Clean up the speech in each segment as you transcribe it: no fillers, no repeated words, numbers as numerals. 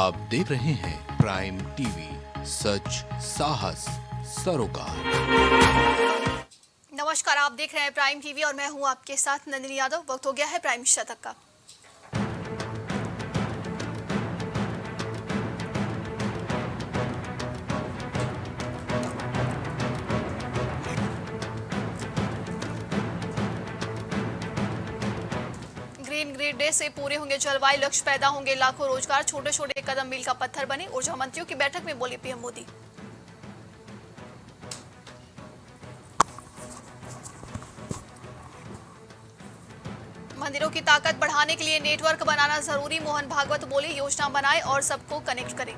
आप देख रहे हैं प्राइम टीवी, सच साहस सरोकार। नमस्कार, आप देख रहे हैं प्राइम टीवी और मैं हूं आपके साथ नंदिनी यादव। वक्त हो गया है प्राइम शतक का। ग्रीन ग्रीन डे से पूरे होंगे जलवायु लक्ष्य, पैदा होंगे लाखों रोजगार, छोटे छोटे कदम मील का पत्थर बने। ऊर्जा मंत्रियों की बैठक में बोले पीएम मोदी। मंदिरों की ताकत बढ़ाने के लिए नेटवर्क बनाना जरूरी, मोहन भागवत बोले योजना बनाए और सबको कनेक्ट करें।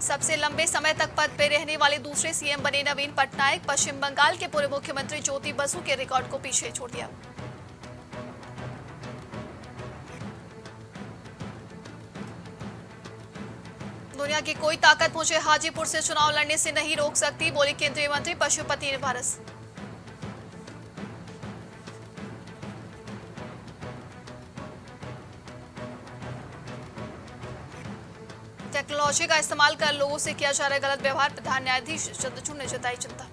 सबसे लंबे समय तक पद पर रहने वाले दूसरे सीएम बने नवीन पटनायक, पश्चिम बंगाल के पूर्व मुख्यमंत्री ज्योति बसु के रिकॉर्ड को पीछे छोड़ दिया। दुनिया की कोई ताकत मुझे हाजीपुर से चुनाव लड़ने से नहीं रोक सकती, बोले केंद्रीय मंत्री पशुपति ने भारत। टेक्नोलॉजी का इस्तेमाल कर लोगों से किया जा रहा है गलत व्यवहार, प्रधान न्यायाधीश चंद्रचूड़ ने जताई चिंता।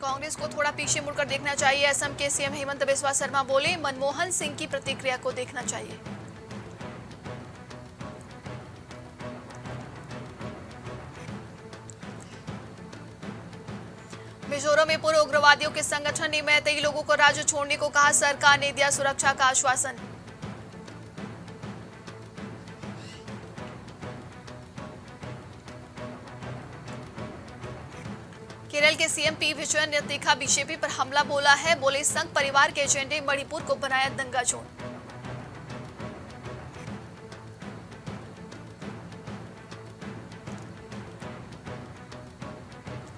कांग्रेस को थोड़ा पीछे मुड़कर देखना चाहिए, असम के सीएम हेमंत बिस्वा शर्मा बोले मनमोहन सिंह की प्रतिक्रिया को देखना चाहिए। मिजोरम में पूर्व उग्रवादियों के संगठन ने मैतेई लोगों को राज्य छोड़ने को कहा, सरकार ने दिया सुरक्षा का आश्वासन। केरल के सीएम पी विजयन ने तीखा बीजेपी पर हमला बोला है, बोले संघ परिवार के एजेंडे मणिपुर को बनाया दंगा जोन।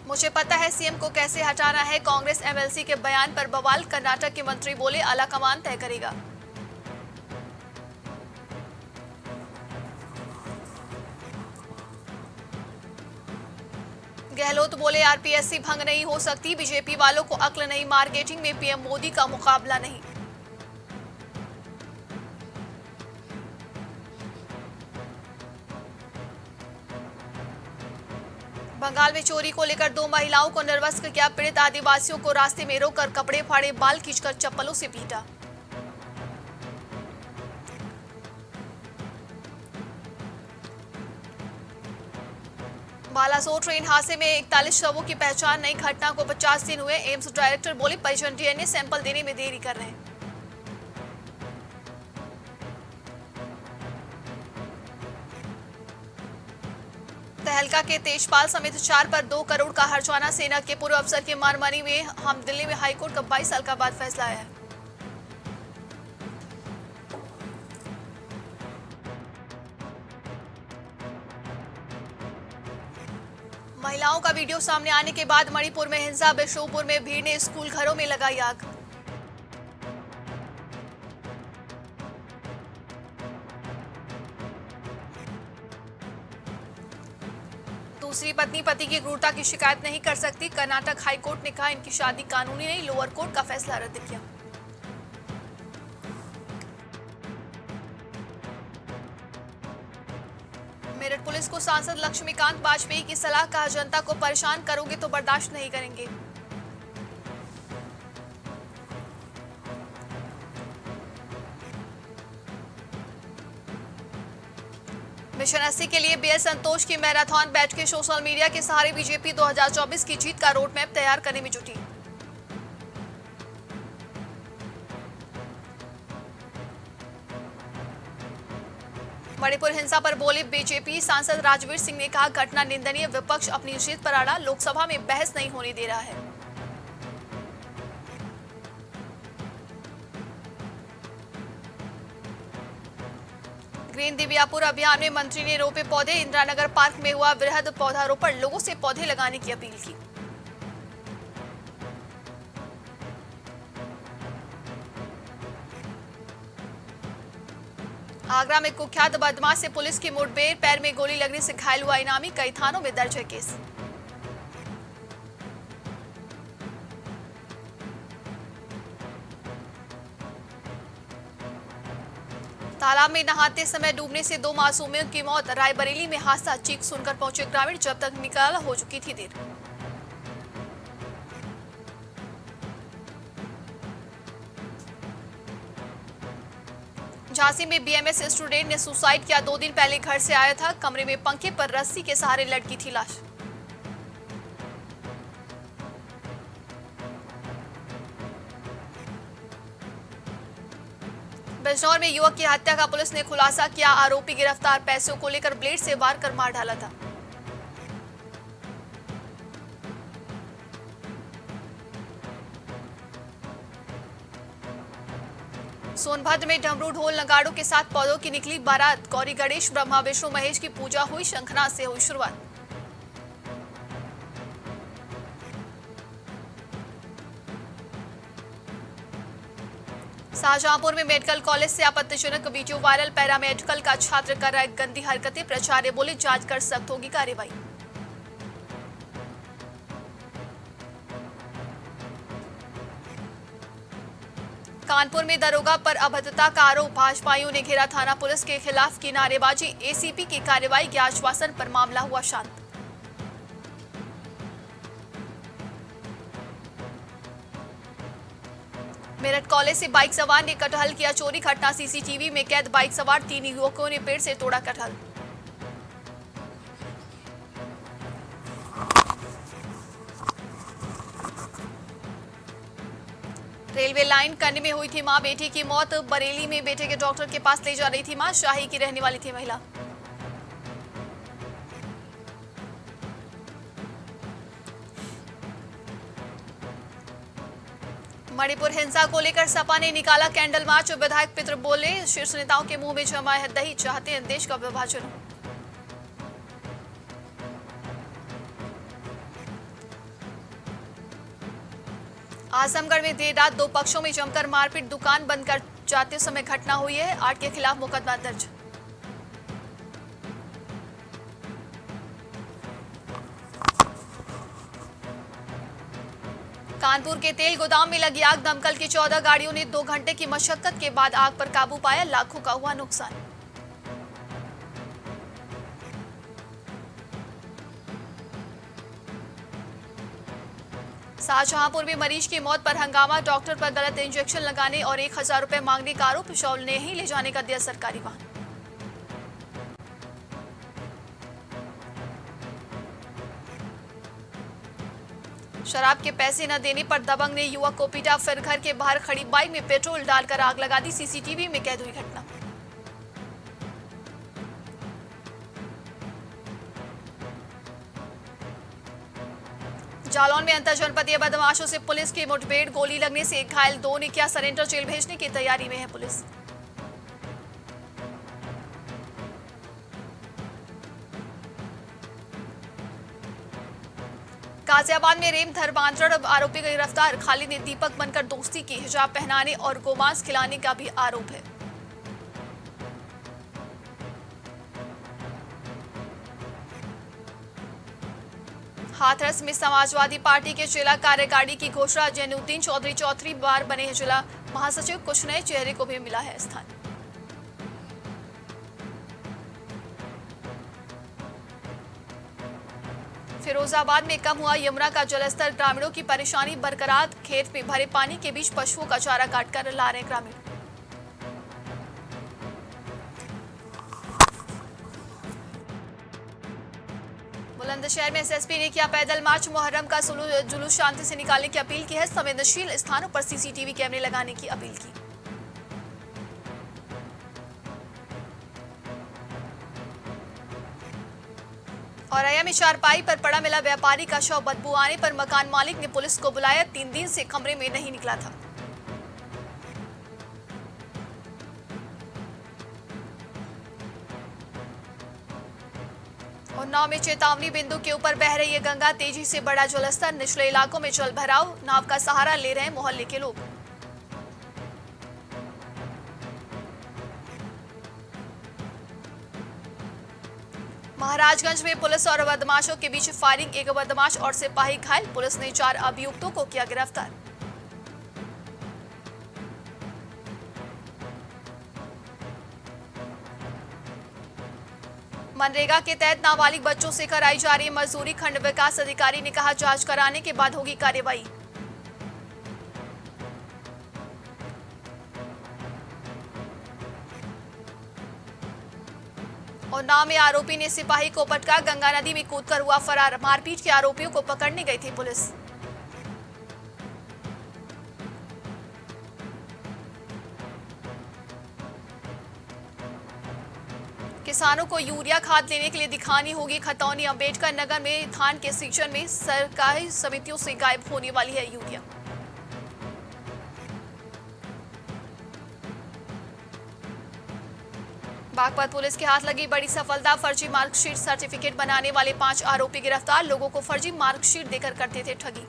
मुझे पता है सीएम को कैसे हटाना है, कांग्रेस एमएलसी के बयान पर बवाल, कर्नाटक के मंत्री बोले आलाकमान तय करेगा। गहलोत बोले आरपीएससी भंग नहीं हो सकती, बीजेपी वालों को अक्ल नहीं, मार्केटिंग में पीएम मोदी का मुकाबला नहीं। बंगाल में चोरी को लेकर 2 महिलाओं को निर्वस्त्र किया, पीड़ित आदिवासियों को रास्ते में रोककर कपड़े फाड़े, बाल खींचकर चप्पलों से पीटा। बालासोर ट्रेन हादसे में 41 शवों की पहचान नहीं, घटना को 50 दिन हुए, एम्स डायरेक्टर बोले परिजन डीएनए सैंपल देने में देरी कर रहे हैं। तहलका के तेजपाल समेत 4 पर 2 करोड़ का हर्जाना, सेना के पूर्व अफसर की मानमानी में हम दिल्ली में हाईकोर्ट का 22 साल का बाद फैसला आया है। महिलाओं का वीडियो सामने आने के बाद मणिपुर में हिंसा, बिशोपुर में भीड़ ने स्कूल घरों में लगाई आग। दूसरी पत्नी पति की क्रूरता की शिकायत नहीं कर सकती, कर्नाटक हाईकोर्ट ने कहा इनकी शादी कानूनी नहीं, लोअर कोर्ट का फैसला रद्द किया। मेरठ पुलिस को सांसद लक्ष्मीकांत वाजपेयी की सलाह, कहा जनता को परेशान करोगे तो बर्दाश्त नहीं करेंगे। मिशन 80 के लिए बीएल संतोष की मैराथन बैठकें, सोशल मीडिया के सहारे बीजेपी 2024 की जीत का रोड मैप तैयार करने में जुटी। मणिपुर हिंसा पर बोले बीजेपी सांसद राजवीर सिंह ने कहा घटना निंदनीय, विपक्ष अपनी जीत पर अड़ा, लोकसभा में बहस नहीं होने दे रहा है। ग्रीन दिव्यापुर अभियान में मंत्री ने रोपे पौधे, इंदिरानगर पार्क में हुआ वृहद पौधारोपण, लोगों से पौधे लगाने की अपील की। आगरा में कुख्यात बदमाश से पुलिस की मुठभेड़, पैर में गोली लगने से घायल हुआ इनामी, कई थानों में दर्ज है केस। तालाब में नहाते समय डूबने से 2 मासूमियों की मौत, रायबरेली में हादसा, चीख सुनकर पहुंचे ग्रामीण, जब तक निकाला हो चुकी थी देर। झांसी में बीएमएस स्टूडेंट ने सुसाइड किया, 2 दिन पहले घर से आया था, कमरे में पंखे पर रस्सी के सहारे लटकी थी लाश। बिजनौर में युवक की हत्या का पुलिस ने खुलासा किया, आरोपी गिरफ्तार, पैसों को लेकर ब्लेड से वार कर मार डाला था। सोनभद्र में डमरू ढोल नगाड़ों के साथ पौधों की निकली बारात, गौरी गणेश ब्रह्मा विष्णु महेश की पूजा हुई, शंखनाद से हुई शुरुआत। शाहजहांपुर में मेडिकल कॉलेज से आपत्तिजनक वीडियो वायरल, पैरामेडिकल का छात्र कर रहा है गंदी हरकतें, प्राचार्य बोले जांच कर सख्त होगी कार्रवाई। कानपुर में दरोगा पर अभद्रता का आरोप, भाजपाइयों ने घेरा थाना, पुलिस के खिलाफ की नारेबाजी, एसीपी की कार्रवाई के आश्वासन पर मामला हुआ शांत। मेरठ कॉलेज से बाइक सवार ने कटहल किया चोरी, घटना सीसीटीवी में कैद, बाइक सवार 3 युवकों ने पेड़ से तोड़ा कटहल। रेलवे लाइन करने में हुई थी मां बेटी की मौत, बरेली में बेटे के डॉक्टर के पास ले जा रही थी मां, शाही की रहने वाली थी महिला। मणिपुर हिंसा को लेकर सपा ने निकाला कैंडल मार्च, विधायक पित्र बोले शीर्ष नेताओं के मुंह में जमा है दही, चाहते हैं देश का विभाजन। आजमगढ़ में देर रात 2 पक्षों में जमकर मारपीट, दुकान बंद कर जाते समय घटना हुई है, 8 के खिलाफ मुकदमा दर्ज। कानपुर के तेल गोदाम में लगी आग, दमकल की 14 गाड़ियों ने 2 घंटे की मशक्कत के बाद आग पर काबू पाया, लाखों का हुआ नुकसान। शाहजहांपुर में मरीज की मौत पर हंगामा, डॉक्टर पर गलत इंजेक्शन लगाने और 1000 रुपए मांगने का आरोप, शॉल ने ही ले जाने का दिया सरकारी वाहन। शराब के पैसे न देने पर दबंग ने युवक को पीटा, फिर घर के बाहर खड़ी बाइक में पेट्रोल डालकर आग लगा दी, सीसीटीवी में कैद हुई घटना। जालौन में अंतरजनपदीय बदमाशों से पुलिस की मुठभेड़, गोली लगने से 1 घायल, 2 ने किया सरेंडर, जेल भेजने की तैयारी में है पुलिस। गाजियाबाद में रेप धर्मांतरण आरोपी गिरफ्तार, खालिद ने दीपक बनकर दोस्ती की, हिजाब पहनाने और गोमांस खिलाने का भी आरोप है। हाथरस में समाजवादी पार्टी के जिला कार्यकारिणी की घोषणा, जैनुद्दीन चौधरी चौथी बार बने हैं जिला महासचिव, कुछ नए चेहरे को भी मिला है स्थान। फिरोजाबाद में कम हुआ यमुना का जलस्तर, ग्रामीणों की परेशानी बरकरार, खेत में भरे पानी के बीच पशुओं का चारा काटकर ला रहे ग्रामीण। बुलंदशहर में एसएसपी ने किया पैदल मार्च, मुहर्रम का जुलूस शांति से निकालने की अपील की है, संवेदनशील स्थानों पर सीसीटीवी कैमरे लगाने की अपील की। औरैया में चारपाई पर पड़ा मिला व्यापारी का शव, बदबू आने पर मकान मालिक ने पुलिस को बुलाया, 3 दिन से कमरे में नहीं निकला था। उन्नाव में चेतावनी बिंदु के ऊपर बह रही है गंगा, तेजी से बढ़ा जलस्तर, निचले इलाकों में जल भराव, नाव का सहारा ले रहे हैं मोहल्ले के लोग। महाराजगंज में पुलिस और बदमाशों के बीच फायरिंग, एक बदमाश और सिपाही घायल, पुलिस ने 4 अभियुक्तों को किया गिरफ्तार। मनरेगा के तहत नाबालिग बच्चों से कराई जा रही मजदूरी, खंड विकास अधिकारी ने कहा जांच कराने के बाद होगी कार्रवाई। उन्नाव में आरोपी ने सिपाही को पटका, गंगा नदी में कूदकर हुआ फरार, मारपीट के आरोपियों को पकड़ने गई थी पुलिस। किसानों को यूरिया खाद लेने के लिए दिखानी होगी खतौनी, अम्बेडकर नगर में धान के सीजन में सरकारी समितियों से गायब होने वाली है यूरिया। बागपत पुलिस के हाथ लगी बड़ी सफलता, फर्जी मार्कशीट सर्टिफिकेट बनाने वाले 5 आरोपी गिरफ्तार, लोगों को फर्जी मार्कशीट देकर करते थे ठगी।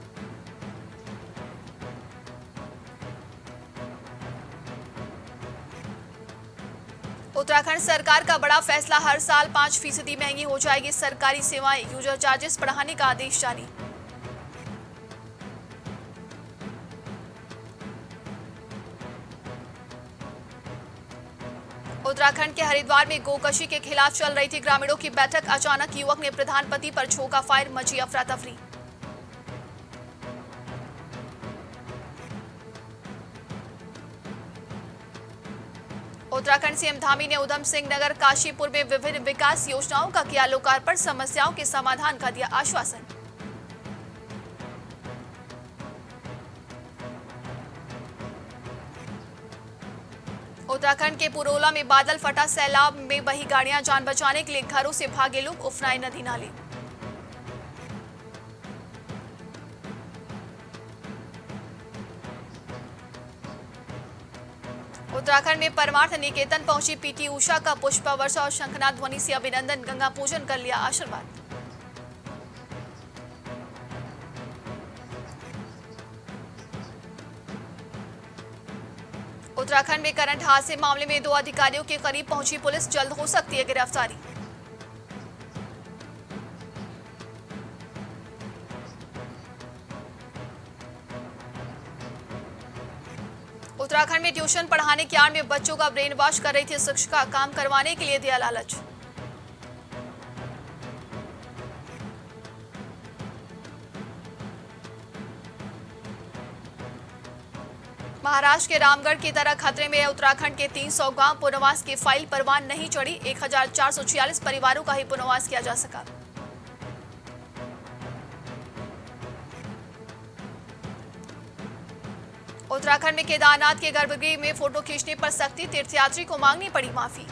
उत्तराखंड सरकार का बड़ा फैसला, हर साल 5% महंगी हो जाएगी सरकारी सेवाएं, यूजर चार्जेस बढ़ाने का आदेश जारी। उत्तराखंड के हरिद्वार में गोकशी के खिलाफ चल रही थी ग्रामीणों की बैठक, अचानक युवक ने प्रधानपति पर छोका फायर, मची अफरा तफरी। उत्तराखंड सीएम धामी ने उधम सिंह नगर काशीपुर में विभिन्न विकास योजनाओं का किया लोकार्पण, समस्याओं के समाधान का दिया आश्वासन। उत्तराखंड के पुरोला में बादल फटा, सैलाब में बही गाड़ियां, जान बचाने के लिए घरों से भागे लोग, उफनाए नदी नाले। उत्तराखंड में परमार्थ निकेतन पहुंची पीटी उषा का पुष्प वर्षा और शंखनाद ध्वनि से अभिनंदन, गंगा पूजन कर लिया आशीर्वाद। उत्तराखंड में करंट हादसे मामले में 2 अधिकारियों के करीब पहुंची पुलिस, जल्द हो सकती है गिरफ्तारी। उत्तराखंड में ट्यूशन पढ़ाने की आड़ में बच्चों का ब्रेन वॉश कर रही थी शिक्षिका, काम करवाने के लिए दिया लालच। महाराष्ट्र के रामगढ़ की तरह खतरे में है उत्तराखंड के 300 गांव, पुनर्वास की फाइल परवान नहीं चढ़ी, 1446 परिवारों का ही पुनर्वास किया जा सका। उत्तराखंड में केदारनाथ के गर्भगृह में फोटो खींचने पर सख्ती, तीर्थयात्री को मांगनी पड़ी माफी।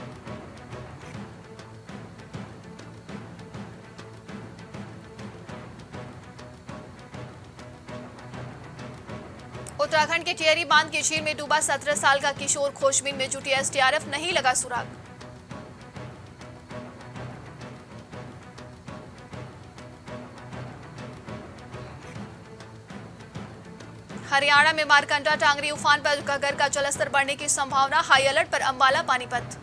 उत्तराखंड के टिहरी बांध की झील में डूबा 17 साल का किशोर, खोजबीन में जुटी एसडीआरएफ, नहीं लगा सुराग। हरियाणा में मारकंडा टांगरी उफान पर, घग्गर का जलस्तर बढ़ने की संभावना, हाई अलर्ट पर अंबाला पानीपत।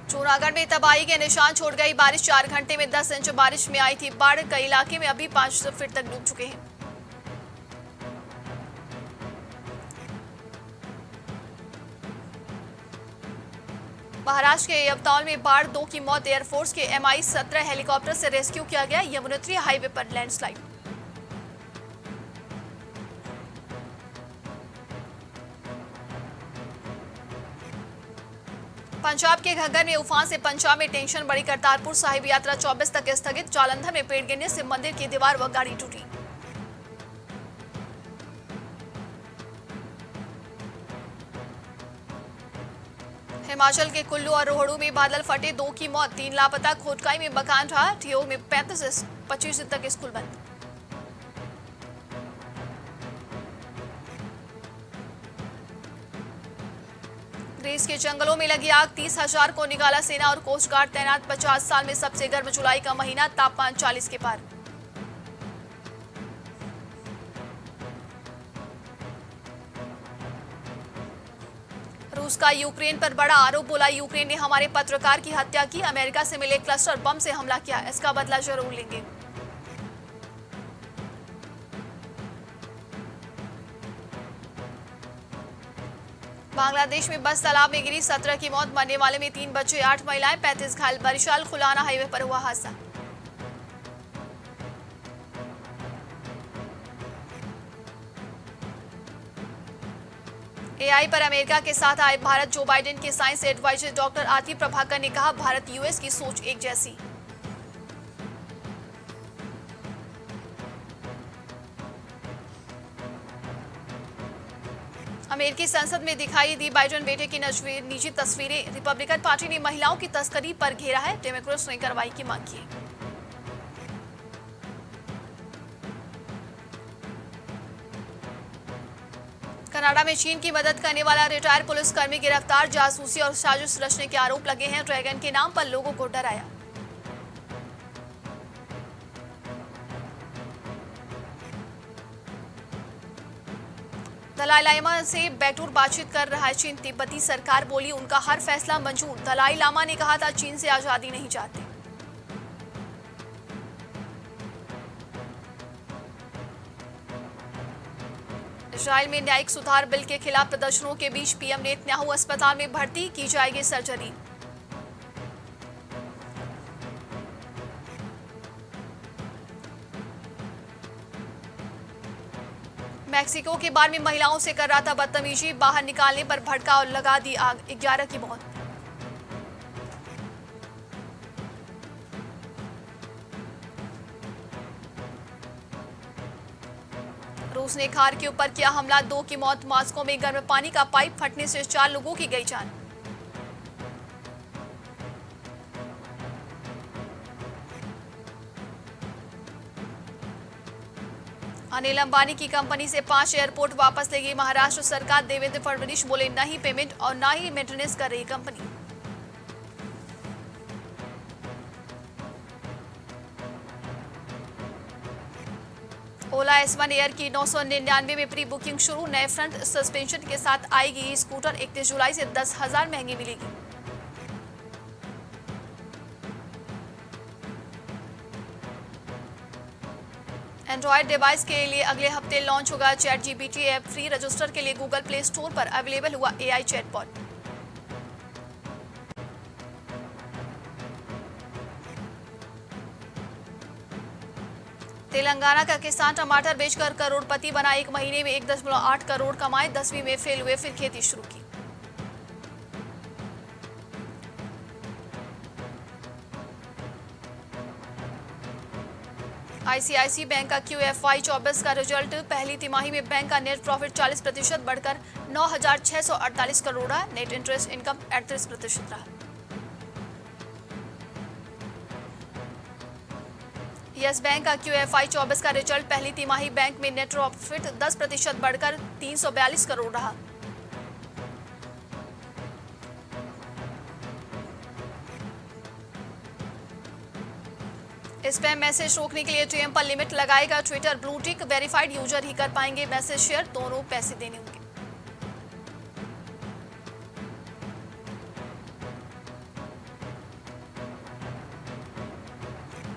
जूनागढ़ में तबाही के निशान छोड़ गई बारिश, 4 घंटे में 10 इंच बारिश में आई थी बाढ़, कई इलाके में अभी 5 फीट तक डूब चुके हैं। महाराष्ट्र के यवतमाल में बाढ़, 2 की मौत, एयरफोर्स के MI-17 हेलीकॉप्टर से रेस्क्यू किया गया, यमुनोत्री हाईवे पर लैंडस्लाइड। पंजाब के घग्गर में उफान से पंजाब में टेंशन बढ़ी, करतारपुर साहिब यात्रा 24 तक स्थगित, जालंधर में पेड़ गिरने से मंदिर की दीवार व गाड़ी टूटी। हिमाचल के कुल्लू और रोहड़ू में बादल फटे, 2 की मौत, 3 लापता, खोटकाई में मकान रहा, ठियोग में 35 से 25 दिन तक स्कूल बंद। ग्रीस के जंगलों में लगी आग, 30,000 को निकाला सेना और कोस्ट गार्ड तैनात, 50 साल में सबसे गर्म जुलाई का महीना, तापमान 40 के पार। रूस का यूक्रेन पर बड़ा आरोप, बोला यूक्रेन ने हमारे पत्रकार की हत्या की, अमेरिका से मिले क्लस्टर बम से हमला किया, इसका बदला जरूर लेंगे। बांग्लादेश में बस तालाब में गिरी, 17 की मौत, मरने वाले में 3 बच्चे 8 महिलाएं 35 घायल, बरिशाल खुलाना हाईवे पर हुआ हादसा। एआई पर अमेरिका के साथ आए भारत, जो बाइडेन के साइंस एडवाइजर डॉक्टर आरती प्रभाकर ने कहा, भारत यूएस की सोच एक जैसी। अमेरिकी संसद में दिखाई दी बाइडेन बेटे की निजी तस्वीरें, रिपब्लिकन पार्टी ने महिलाओं की तस्करी पर घेरा है, डेमोक्रेट्स ने कार्रवाई की मांग की। कनाडा में चीन की मदद करने वाला रिटायर्ड पुलिसकर्मी गिरफ्तार, जासूसी और साजिश रचने के आरोप लगे हैं, ड्रैगन के नाम पर लोगों को डराया। दलाई लामा से बैकडोर बातचीत कर रहा है चीन, तिब्बती सरकार बोली उनका हर फैसला मंजूर, दलाई लामा ने कहा था चीन से आजादी नहीं चाहते। इजराइल में न्यायिक सुधार बिल के खिलाफ प्रदर्शनों के बीच पीएम नेतन्याहू अस्पताल में भर्ती, की जाएगी सर्जरी। मैक्सिको के बार में महिलाओं से कर रहा था बदतमीजी, बाहर निकालने पर भड़का और लगा दी आग, 11 की मौत। रूस ने खार के ऊपर किया हमला, 2 की मौत, मॉस्को में गर्म पानी का पाइप फटने से 4 लोगों की गई जान। अनिल अंबानी की कंपनी से 5 एयरपोर्ट वापस लेगी महाराष्ट्र सरकार, देवेंद्र फडणवीस बोले न ही पेमेंट और न ही मेंटेनेंस कर रही कंपनी। ओला S1 एयर की 999 में प्री बुकिंग शुरू, नए फ्रंट सस्पेंशन के साथ आएगी स्कूटर, 31 जुलाई से 10,000 महंगी मिलेगी। एंड्रॉयड डिवाइस के लिए अगले हफ्ते लॉन्च होगा ChatGPT ऐप, फ्री रजिस्टर के लिए गूगल प्ले स्टोर पर अवेलेबल हुआ AI चैटबॉट। तेलंगाना का किसान टमाटर बेचकर करोड़पति बना, 1 महीने में 1.8 करोड़ कमाए, 10वीं में फेल हुए, फिर खेती शुरू की। ICICI बैंक का QFI 24 का रिजल्ट, पहली तिमाही में बैंक का नेट प्रॉफिट 40% बढ़कर 9,648 करोड़ रहा, नेट इंटरेस्ट इनकम 38% रहा। यस बैंक का QFI 24 का रिजल्ट, पहली तिमाही बैंक में नेट प्रॉफिट 10% बढ़कर 342 करोड़ रहा। स्पैम मैसेज रोकने के लिए टीएम पर लिमिट लगाएगा Twitter, blue tick verified user ही कर पाएंगे मैसेज शेयर, दोनों पैसे देने होंगे।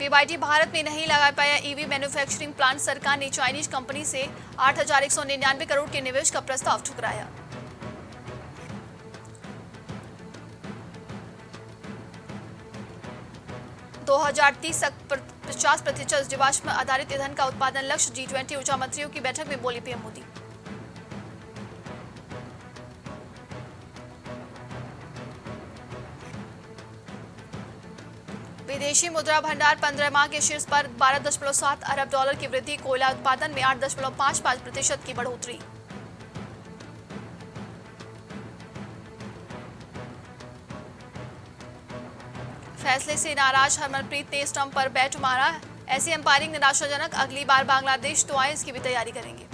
BYD भारत में नहीं लगा पाया ईवी मैन्युफैक्चरिंग प्लांट, सरकार ने चाइनीज कंपनी से 8,199 करोड़ के निवेश का प्रस्ताव ठुकराया। दो 2030 तक 50% जीवाश्म आधारित ईंधन का उत्पादन लक्ष्य, G20 ऊर्जा मंत्रियों की बैठक में बोले पीएम मोदी। विदेशी मुद्रा भंडार 15 माह के शीर्ष पर, 12.7 अरब डॉलर की वृद्धि, कोयला उत्पादन में 8.55% की बढ़ोतरी। फैसले से नाराज हरमनप्रीत ने स्टंप पर बैट मारा, ऐसी अंपायरिंग निराशाजनक, अगली बार बांग्लादेश तो आए, इसकी भी तैयारी करेंगे।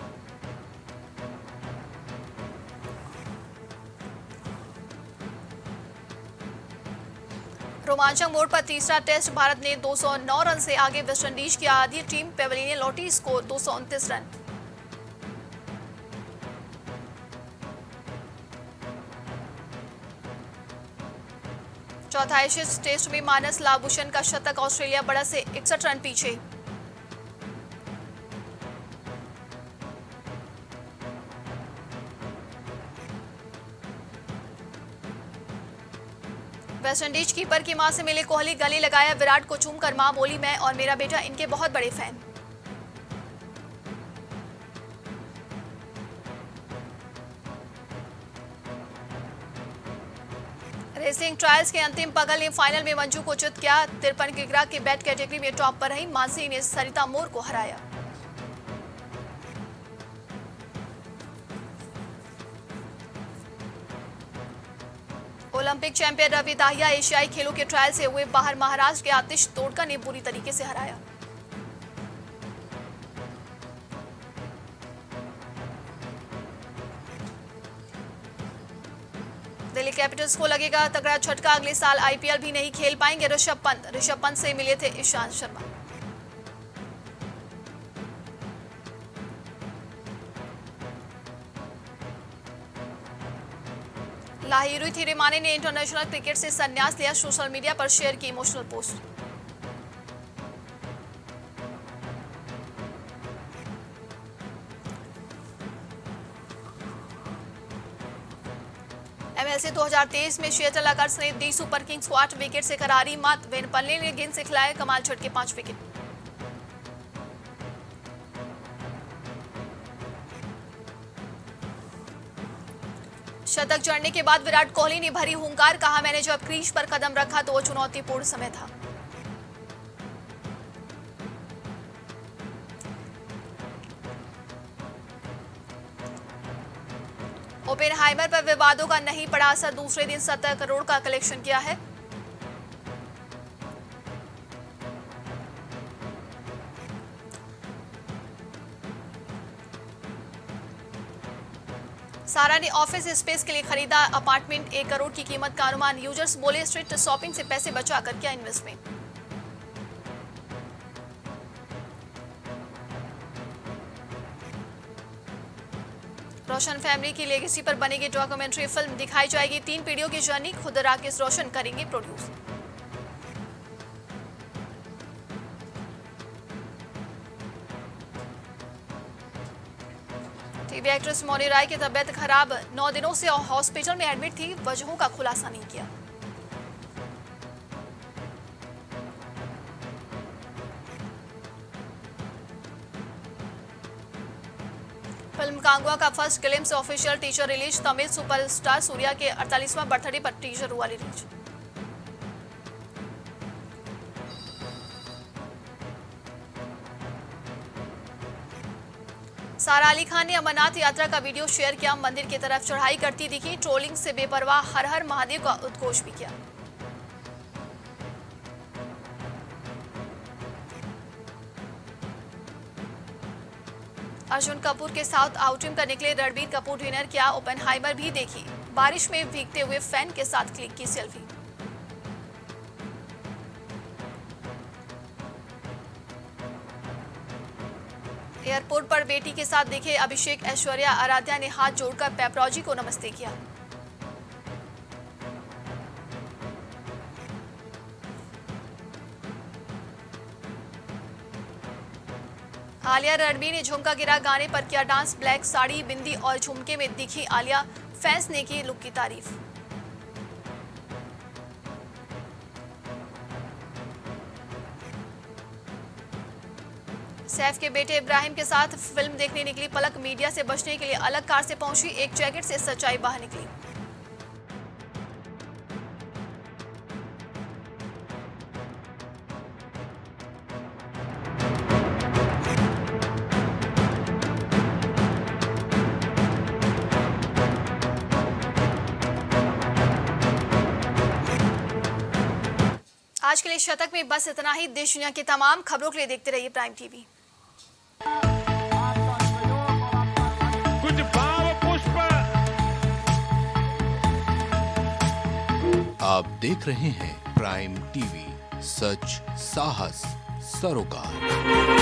रोमांचक मोड़ पर तीसरा टेस्ट, भारत ने 209 रन से आगे वेस्टइंडीज की आधी टीम, पेवेलियन लौटी, स्कोर 229 रन। चौथा एशेज टेस्ट में मानस लाबुशन का शतक, ऑस्ट्रेलिया बढ़त से 61 रन पीछे। वेस्टइंडीज कीपर की मां से मिले कोहली, गले लगाया विराट को चूमकर, मां बोली मैं और मेरा बेटा इनके बहुत बड़े फैन। रेसलिंग ट्रायल्स के अंतिम पगल ने फाइनल में मंजू को चित किया। 53 किलोग्राम की बैट कैटेगरी में टॉप पर रही मानसी ने सरिता मोर को हराया। ओलंपिक चैंपियन रवि दाहिया एशियाई खेलों के ट्रायल से हुए बाहर, महाराष्ट्र के आतिश तोड़कर ने बुरी तरीके से हराया। दिल्ली कैपिटल्स को लगेगा तगड़ा झटका, अगले साल आईपीएल भी नहीं खेल पाएंगे ऋषभ पंत। ऋषभ पंत से मिले थे ईशांत शर्मा। लाहिरू थिरिमाने ने इंटरनेशनल क्रिकेट से संन्यास लिया, सोशल मीडिया पर शेयर की इमोशनल पोस्ट। एमएलसी 2023 में सिएटल अकर्स ने दी सुपर किंग्स को 8 विकेट से करारी मात। वेन पल्ले ने गेंद से खिलाए कमाल झटके 5 विकेट। शतक जड़ने के बाद विराट कोहली ने भरी हुंकार, कहा मैंने जब क्रीज पर कदम रखा तो वो चुनौतीपूर्ण समय था। ओपेनहाइमर पर विवादों का नहीं पड़ा असर, दूसरे दिन 17 करोड़ का कलेक्शन किया है। सारा ने ऑफिस स्पेस के लिए खरीदा अपार्टमेंट, 1 करोड़ की कीमत का अनुमान। यूजर्स बोले स्ट्रीट शॉपिंग से पैसे बचाकर किया इन्वेस्टमेंट। रोशन फैमिली की लेगेसी पर बनेगी डॉक्यूमेंट्री फिल्म, दिखाई जाएगी 3 पीढ़ियों की जर्नी, खुद राकेश रोशन करेंगे प्रोड्यूस। टीवी एक्ट्रेस मौनी राय की तबीयत खराब, 9 दिनों से हॉस्पिटल में एडमिट थी, वजहों का खुलासा नहीं किया। फिल्म कांगवा का first glimpse official teaser release, Tamil superstar Surya के 48वां बर्थडे पर टीजर हुआ रिलीज। सारा अली खान ने अमरनाथ यात्रा का वीडियो शेयर किया, मंदिर की तरफ चढ़ाई करती दिखी, ट्रोलिंग से बेपरवाह हर हर महादेव का उद्घोष भी किया। अर्जुन कपूर के साथ आउटिंग कर निकले रणबीर कपूर, डिनर किया, ओपेनहाइमर भी देखी, बारिश में भीगते हुए फैन के साथ क्लिक की सेल्फी। एयरपोर्ट पर बेटी के साथ दिखे अभिषेक, ऐश्वर्या, आराध्या ने हाथ जोड़कर पेपरोजी को नमस्ते किया। आलिया रणबीर ने झुमका गिरा गाने पर किया डांस, ब्लैक साड़ी, बिंदी और झुमके में दिखी आलिया, फैंस ने की लुक की तारीफ। सैफ के बेटे इब्राहिम के साथ फिल्म देखने निकली पलक, मीडिया से बचने के लिए अलग कार से पहुंची, एक जैकेट से सच्चाई बाहर निकली। आज के लिए शतक में बस इतना ही। देश दुनिया की तमाम खबरों के लिए देखते रहिए प्राइम टीवी। कुछ भाव पुष्प। आप देख रहे हैं प्राइम टीवी, सच साहस सरोकार।